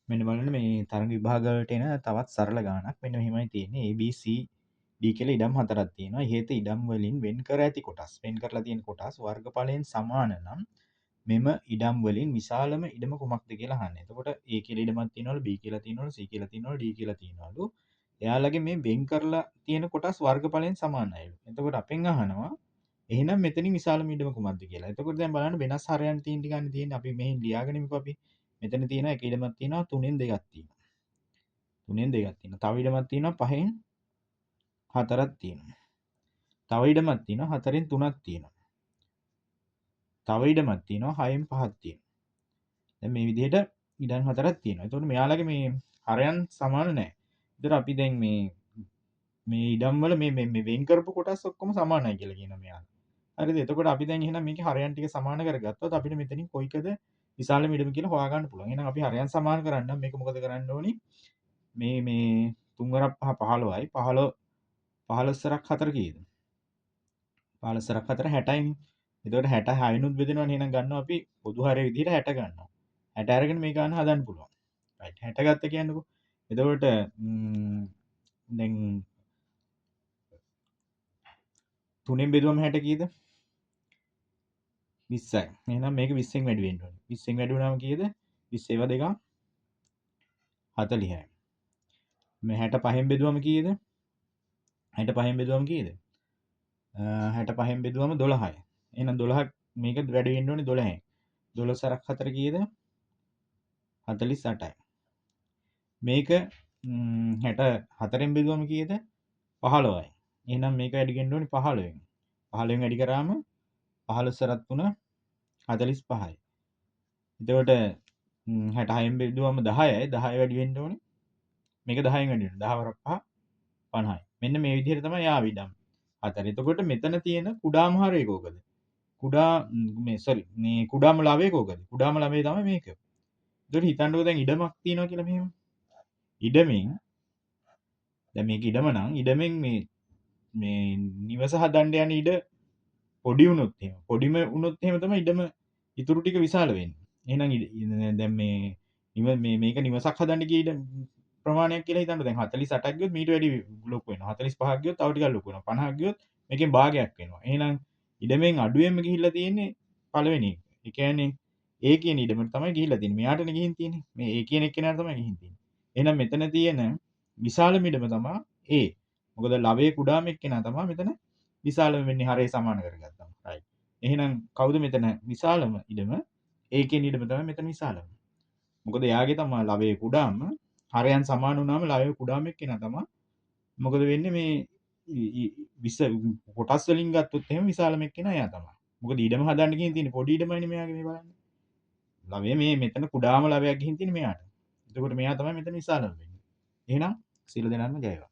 මෙන්න බලන්න මේ තරඟ විභාග වලට එන තවත් සරල ගානක් මෙන්න මෙහෙමයි තියෙන්නේ ABC D කියලා ඉඩම් හතරක් තියෙනවා. ඉහත ඉඩම් වලින් වෙන් කර ඇති කොටස් වෙන් කරලා තියෙන කොටස් වර්ගඵලයෙන් සමාන නම් මෙම ඉඩම් වලින් විශාලම ඉඩම කුමක්ද කියලා අහන්නේ. එතකොට A කියලා ඉඩමක් තියෙනවලු B කියලා තියෙනවලු C කියලා තියෙනවලු D කියලා තියෙනවලු. එයාලගේ මේ වෙන් කරලා තියෙන කොටස් වර්ගඵලයෙන් සමානයිලු. එතකොට අපෙන් අහනවා එහෙනම් මෙතනින් විශාලම ඉඩම කුමක්ද කියලා. එතකොට දැන් බලන්න වෙනස් හරයන් තියෙන ටිකන්නේ තියෙන්නේ. අපි මෙහෙන් ලියාගෙන ඉමුකෝ අපි. මෙතන තියෙනවා එක ඉඩමක් තියෙනවා 3න් 2ක් තියෙනවා. 3න් 2ක් තියෙනවා. තව ඉඩමක් තියෙනවා 5න් 4ක් තියෙනවා. තව ඉඩමක් තියෙනවා 4න් 3ක් තියෙනවා. තව ඉඩමක් තියෙනවා 6න් 5ක් තියෙනවා. දැන් මේ විදිහට ඉඩම් හතරක් තියෙනවා. එතකොට මෙයාලගේ මේ හරයන් සමාන නැහැ. ඒතර අපි දැන් මේ ඉඩම් වල මේ වෙන් කරපු කොටස් ඔක්කොම සමානයි කියලා කියනවා මෙයාලා. හරිද? එතකොට අපි දැන් එහෙනම් මේකේ හරයන් ටික සමාන කරගත්තොත් අපිට මෙතනින් කොයිකද විශාලම ඉඩම කියලා හොයාගන්න පුළුවන්. එහෙනම් අපි හරයන් සමාන කරන්න නම් මේක මොකද කරන්න ඕනි? මේ 3 වරක් 5 15යි 15 සරක් 4 කීයද? 15 සරක් 4 60යිනේ. එතකොට 66 නුත් බෙදෙනවනේ. එහෙනම් ගන්නවා අපි පොදු හරය විදිහට 60 ගන්නවා. 60 අරගෙන මේ ගාන හදන්න පුළුවන්. රයිට් 60 ගත්ත කියන්නකෝ. එතකොට දැන් 3ෙන් බෙදුවම 60 කීයද? 20යි. එහෙනම් මේක 20ෙන් වැඩි වෙන්න ඕනේ. 20ෙන් වැඩි වුණාම කීයද? 20 ඒවා දෙකක් 40යි. මේ 65ෙන් බෙදුවම කීයද? 65ෙන් බෙදුවම කීයද? 65ෙන් බෙදුවම 12යි. එහෙනම් 12ක් මේක වැඩි වෙන්න ඕනේ 12ෙන්. 12 සරක් 4 කීයද? 48යි. මේක 64ෙන් බෙදුවම කීයද? 15යි. එහෙනම් මේක වැඩි වෙන්න ඕනේ 15ෙන්. 15ෙන් වැඩි කරාම 15 සරක් 3 45යි. එතකොට 66ෙන් බෙදුවම 10යි. 10 වැඩි වෙන්න ඕනේ. මේක 10ෙන් වැඩි වෙනවා. 10 වරක් 5 50යි. මෙන්න මේ විදිහට තමයි ආව ඉඩම්. හතර. එතකොට මෙතන තියෙන කුඩාම හරය කෝකද? මේ කුඩාම ලවය කෝකද? කුඩාම ලවය තමයි මේක. එතකොට හිතන්නකෝ දැන් ඉඩමක් තියෙනවා කියලා මෙහෙම. ඉඩමෙන් දැන් මේක ඉඩම නම් ඉඩමෙන් මේ නිවස හදන්න යන ඉඩ පොඩි වුණොත් එහෙම පොඩිම වුණොත් එහෙම තමයි ඉඩම ඉතුරු ටික විශාල වෙන්නේ. එහෙනම් දැන් මේක නිවසක් හදන්න ගිය ඉඩ ප්‍රමාණයක් කියලා හිතන්න. දැන් 48ක් ගියොත් මීට වැඩි ලොකු වෙනවා. 45ක් ගියොත් තව ටිකක් ලොකු වෙනවා. 50ක් ගියොත් මේකෙන් භාගයක් වෙනවා. එහෙනම් ඉඩමෙන් අඩුවෙන්ම ගිහිල්ලා තියෙන්නේ පළවෙනි එක. ඒ කියන්නේ A කියන ඉඩමට තමයි ගිහිල්ලා තියෙන්නේ. මෙයාටනේ ගිහින් තියෙන්නේ. මේ A කියන එක්කෙනාට තමයි ගිහින් තියෙන්නේ. එහෙනම් මෙතන තියෙන විශාලම ඉඩම තමයි A. මොකද ලවයේ කුඩාම එක්කෙනා තමයි මෙතන විශාලම වෙන්නේ හරය සමාන කරගත්තම. right. එහෙනම් කවුද මෙතන විශාලම ඉඩම? A කියන ඉඩම තමයි මෙතන විශාලම. මොකද එයාගේ තමයි ලවයේ කුඩාම හරයන් සමාන වුණාම ලවයේ කුඩාම එක්කෙනා තමයි මොකද වෙන්නේ මේ කොටස් වලින් ගත්තොත් එහෙම විශාලම එක්කෙනා එයා තමයි. මොකද ඉඩම හදන්න ගිහින් තියෙන්නේ පොඩි ඉඩමයිනේ මෙයාගේ මේ බලන්න. ලවයේ මෙතන කුඩාම ලවයක් ගිහින් තියෙන්නේ මෙයාට. එතකොට මෙයා තමයි මෙතන විශාලම වෙන්නේ. එහෙනම් සියලු දෙනාටම ජය වේවා.